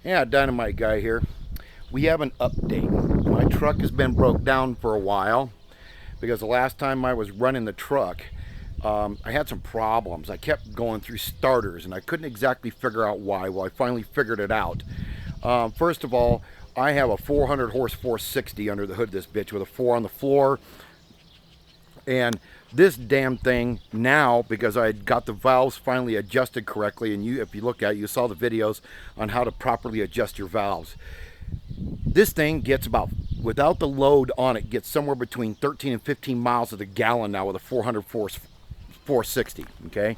Yeah, Dynamite Guy here. We have an update. My truck has been broke down for a while because the last time I was running the truck, I had some problems. I kept going through starters and I couldn't exactly figure out why. Well, I finally figured it out. First of all, I have a 400 horse 460 under the hood of this bitch with a 4 on the floor. And this damn thing now, because I got the valves finally adjusted correctly, and if you look at it, you saw the videos on how to properly adjust your valves. This thing gets about, without the load on it, gets somewhere between 13 and 15 miles to the gallon now with a 400 force 460. Okay,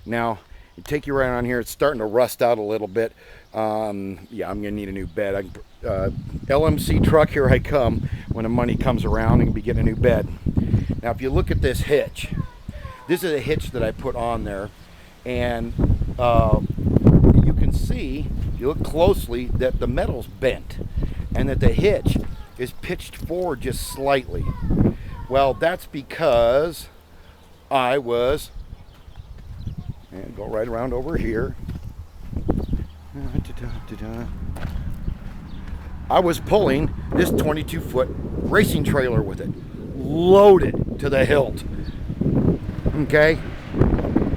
now take you right on here. It's starting to rust out a little bit. Yeah, I'm gonna need a new bed. LMC truck, here I come. When the money comes around, I'm gonna be getting a new bed. Now, if you look at this hitch, this is a hitch that I put on there, and you can see, if you look closely, that the metal's bent, and that the hitch is pitched forward just slightly. Well, that's because I was, and go right around over here. I was pulling this 22-foot racing trailer with it, loaded to the hilt. Okay,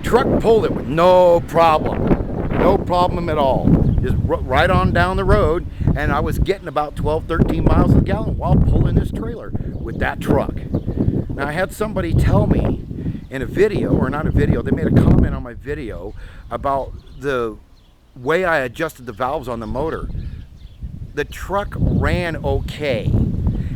truck pulled it with no problem at all, just right on down the road, and I was getting about 12-13 miles a gallon while pulling this trailer with that truck. Now, I had somebody tell me in a video, or not a video, they made a comment on my video about the way I adjusted the valves on the motor. The truck ran okay,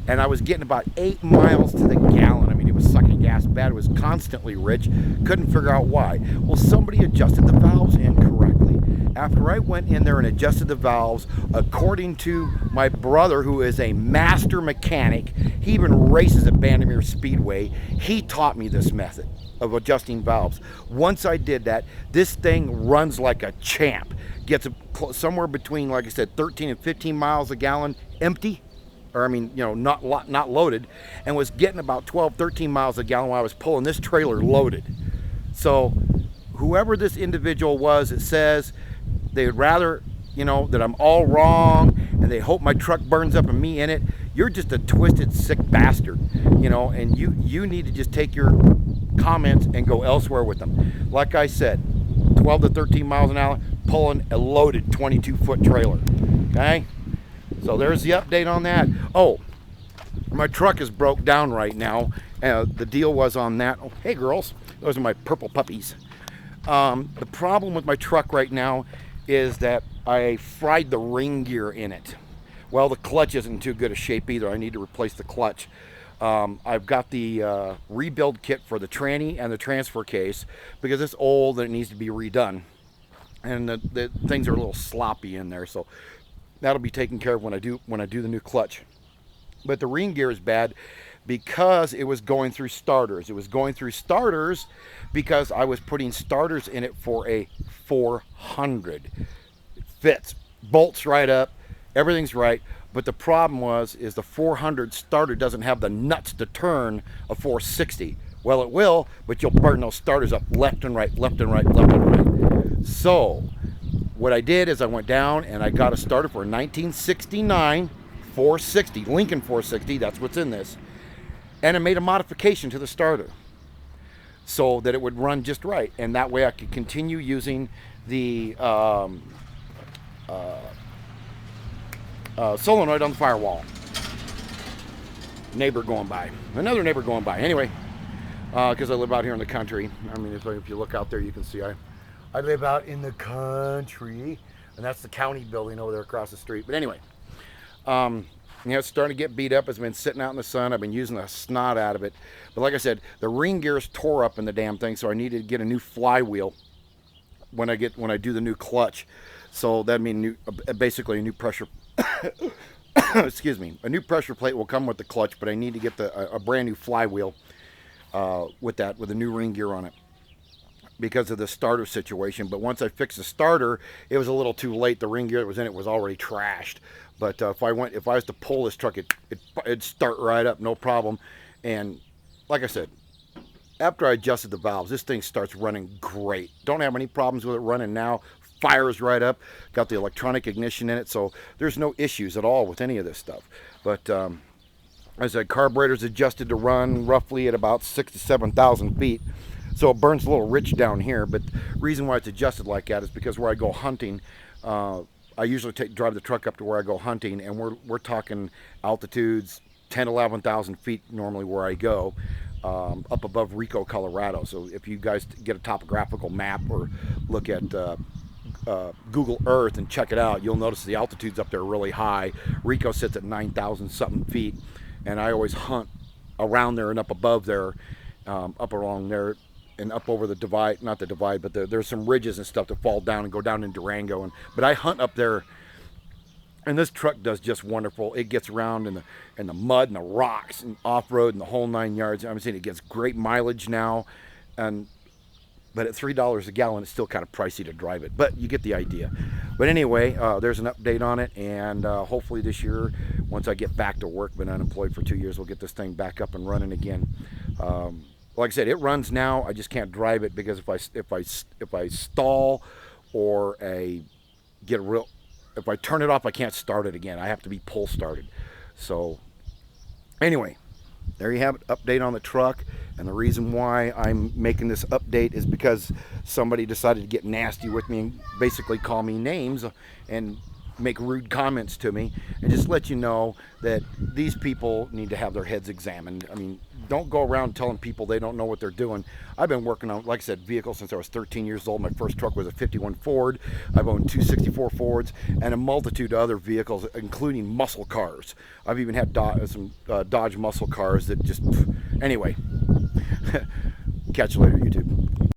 and I was getting about 8 miles to the gallon. I mean, it was sucking gas bad. It was constantly rich. Couldn't figure out why. Well, somebody adjusted the valves incorrectly. After I went in there and adjusted the valves, according to my brother, who is a master mechanic, he even races at Bandimere Speedway, he taught me this method of adjusting valves. Once I did that, this thing runs like a champ. Gets somewhere between, like I said, 13 and 15 miles a gallon empty, or I mean, you know, not loaded, and was getting about 12-13 miles a gallon while I was pulling this trailer loaded. So whoever this individual was that says they would rather, you know, that I'm all wrong and they hope my truck burns up and me in it, you're just a twisted, sick bastard, you know, and you need to just take your comments and go elsewhere with them. Like I said, 12 to 13 miles an hour, pulling a loaded 22-foot trailer. Okay, so there's the update on that. Oh, my truck is broke down right now. The deal was on that. Oh, hey girls, those are my purple puppies. The problem with my truck right now is that I fried the ring gear in it. Well, the clutch isn't in too good a shape either. I need to replace the clutch. I've got the rebuild kit for the tranny and the transfer case because it's old and it needs to be redone. And the things are a little sloppy in there, so that'll be taken care of when I do the new clutch. But the ring gear is bad because it was going through starters. It was going through starters because I was putting starters in it for a 400. It fits, bolts right up, everything's right. But the problem is the 400 starter doesn't have the nuts to turn a 460. Well, it will, but you'll burn those starters up left and right, left and right, left and right. So what I did is I went down and I got a starter for a 1969 460, Lincoln 460, that's what's in this. And I made a modification to the starter so that it would run just right. And that way I could continue using the solenoid on the firewall. Neighbor going by. Another neighbor going by. Anyway, because I live out here in the country. I mean, if you look out there, you can see I live out in the country. And that's the county building over there across the street. But anyway, you know, it's starting to get beat up. It's been sitting out in the sun. I've been using the snot out of it. But like I said, the ring gears tore up in the damn thing, so I needed to get a new flywheel when I do the new clutch. So that'd mean basically a new pressure excuse me, a new pressure plate will come with the clutch, but I need to get a brand new flywheel with a new ring gear on it because of the starter situation. But once I fixed the starter, it was a little too late. The ring gear that was in it was already trashed. But if I was to pull this truck, it'd start right up, no problem. And like I said, after I adjusted the valves, this thing starts running great. Don't have any problems with it running now. fires right up. Got the electronic ignition in it, so there's no issues at all with any of this stuff. But as I said, carburetor's adjusted to run roughly at about 6,000 to 7,000 feet. So it burns a little rich down here, but the reason why it's adjusted like that is because where I go hunting, I usually drive the truck up to where I go hunting, and we're talking altitudes 10, 11,000 feet normally where I go, up above Rico, Colorado. So if you guys get a topographical map or look at Google Earth and check it out, you'll notice the altitudes up there are really high. Rico sits at 9,000 something feet, and I always hunt around there and up above there, up along there, and up over the divide, not the divide, but there's some ridges and stuff that fall down and go down in Durango. But I hunt up there, and this truck does just wonderful. It gets around in the mud and the rocks and off-road and the whole 9 yards. I'm saying it gets great mileage now, but at $3 a gallon, it's still kind of pricey to drive it. But you get the idea. But anyway, there's an update on it, and hopefully this year, once I get back to work, been unemployed for 2 years, we'll get this thing back up and running again. Like I said, it runs now. I just can't drive it because if I stall or if I turn it off, I can't start it again. I have to be pull started. So anyway, there you have it. Update on the truck. And the reason why I'm making this update is because somebody decided to get nasty with me and basically call me names and make rude comments to me, and just let you know that these people need to have their heads examined. I mean, don't go around telling people they don't know what they're doing. I've been working on, like I said, vehicles since I was 13 years old. My first truck was a 51 Ford. I've owned 264 Fords and a multitude of other vehicles, including muscle cars. I've even had some Dodge muscle cars that just, anyway. Catch you later, YouTube.